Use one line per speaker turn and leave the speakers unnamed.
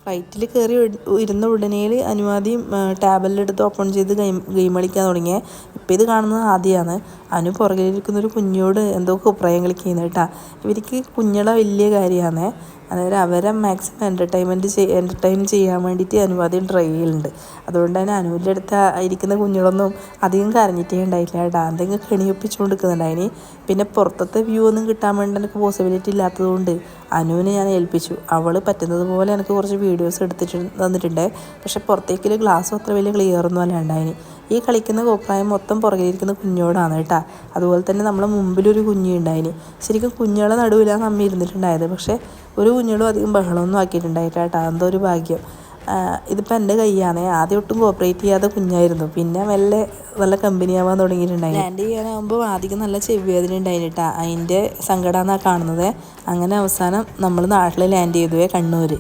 ഫ്ലൈറ്റിൽ കയറി ഇരുന്ന ഉടനെ അനുവാദിയും ടാബിലെടുത്ത് ഓപ്പൺ ചെയ്ത് ഗെയിം കളിക്കാൻ തുടങ്ങിയത്. ഇപ്പം ഇത് കാണുന്നത് ആദ്യമാണ്. അനു പുറകിലിരിക്കുന്നൊരു കുഞ്ഞോട് എന്തോ കുപ്രായം കളിക്കുന്നത് കേട്ടോ. ഇവർക്ക് കുഞ്ഞുങ്ങളെ വലിയ കാര്യമാണ്. അതായത് അവരെ മാക്സിമം എൻ്റർടൈൻ ചെയ്യാൻ വേണ്ടിയിട്ട് അനുവാദം ട്രൈ ചെയ്യലുണ്ട്. അതുകൊണ്ട് തന്നെ അനുവിൻ്റെ അടുത്ത് ഇരിക്കുന്ന കുഞ്ഞുങ്ങളൊന്നും അധികം കരഞ്ഞിട്ടേ ഉണ്ടായില്ല കേട്ടോ. എന്തെങ്കിലും കെണിയൊപ്പിച്ചുകൊണ്ട് നിൽക്കുന്നുണ്ടായിന്. പിന്നെ പുറത്തത്തെ വ്യൂ ഒന്നും കിട്ടാൻ വേണ്ടി എനിക്ക് പോസിബിലിറ്റി ഇല്ലാത്തതുകൊണ്ട് അനുവിനെ ഞാൻ ഏൽപ്പിച്ചു. അവൾ പറ്റുന്നത് പോലെ എനിക്ക് കുറച്ച് വീഡിയോസ് എടുത്തിട്ട് തന്നിട്ടുണ്ട്. പക്ഷെ പുറത്തേക്കുള്ള ഗ്ലാസ്സും അത്ര വലിയ ക്ലിയറൊന്നും അല്ല ഉണ്ടായിന്. ഈ കളിക്കുന്ന കോപ്രായം മൊത്തം പുറകിലിരിക്കുന്ന കുഞ്ഞോടാണ് കേട്ടോ. അതുപോലെ തന്നെ നമ്മളെ മുമ്പിലൊരു കുഞ്ഞുണ്ടായിന്. ശരിക്കും കുഞ്ഞുങ്ങളെ നടുവിലാണ് അമ്മ ഇരുന്നിട്ടുണ്ടായത്. പക്ഷേ ഒരു കുഞ്ഞുങ്ങളും അധികം ബഹളമൊന്നും ആക്കിയിട്ടുണ്ടായില്ല കേട്ടോ. എന്തോ ഒരു ഭാഗ്യം. ഇതിപ്പോൾ എൻ്റെ കൈയാണ്. ആദ്യം ഒട്ടും കോപ്പറേറ്റ് ചെയ്യാതെ കുഞ്ഞായിരുന്നു. പിന്നെ നല്ല കമ്പനിയാവാൻ തുടങ്ങിയിട്ടുണ്ടായി. ലാൻഡ് ചെയ്യാനാകുമ്പോൾ ആദ്യം നല്ല ചെവിവേദന ഉണ്ടായിന് കേട്ടോ. അതിൻ്റെ സങ്കടമാണ് കാണുന്നത്. അങ്ങനെ അവസാനം നമ്മൾ നാട്ടിൽ ലാൻഡ് ചെയ്തു, കണ്ണൂർ.